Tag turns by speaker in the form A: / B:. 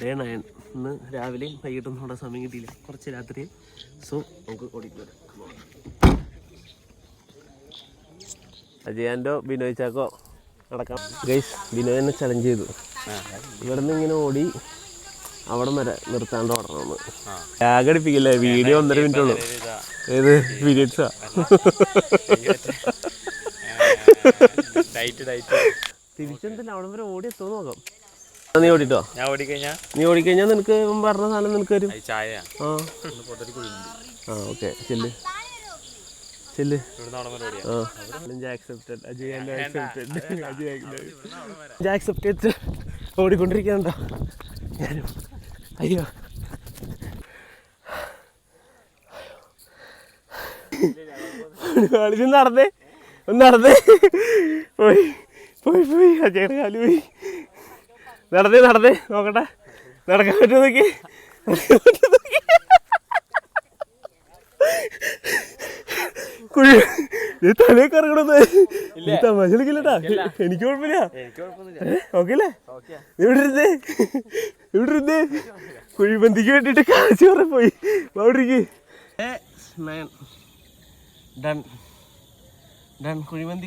A: Day 9. ഇന്ന് രാവിലെയും വൈകിട്ടൊന്നും അവിടെ സമയം കിട്ടിയില്ല, കുറച്ച് രാത്രി. സോ നമുക്ക് ഓടിക്ക് വരാം. അജയാൻ്റെ ബിനോയ് ചാക്കോ നടക്കാം. ഗൈസ്, ബിനോയ് എന്നെ ചലഞ്ച് ചെയ്തു. ഇവിടെ നിന്ന് ഇങ്ങനെ ഓടി അവിടെ വരെ നിർത്താണ്ട് ഓടണമെന്ന്. ടാഗടിപ്പിക്കില്ലേ? വീഡിയോ 1.5 മിനിറ്റ് ഉള്ളൂ. ഏത് പീരിയഡ്സാ? തിരിച്ചെന്തില്ല, അവിടെ വരെ ഓടി എത്തുമോ നോക്കാം. നീ ഓടിട്ടോ? നീ ഓടിക്കഴിഞ്ഞാൽ നിനക്ക് പറഞ്ഞ സാധനം നിനക്ക് വരും. ആ ഓക്കെ, ചെല്ല് ചെല്ല്. ആക്സെപ്റ്റഡ്. ഓടിക്കൊണ്ടിരിക്കണ്ടോ ഞാനും? അയ്യോ, നടന്നേ ഒന്ന് നടന്നേ. പോയി പോയി പോയി അജയുടെ കാല് പോയി. നടന്നേ നോക്കട്ടെ, നടക്കാൻ പറ്റുമോ നോക്കി. തലയൊക്കെ ഇറങ്ങണത് തമാശ കളിക്കില്ലട്ടാ. എനിക്ക് കുഴപ്പമില്ല. ഓക്കെ അല്ലേ? ഇവിടെ ഇരുന്നേ കുഴിബന്ധിക്ക് വേണ്ടിട്ട് കാശ് കുറെ പോയി. അവിടേക്ക് ഡൺ. കുഴിമന്തി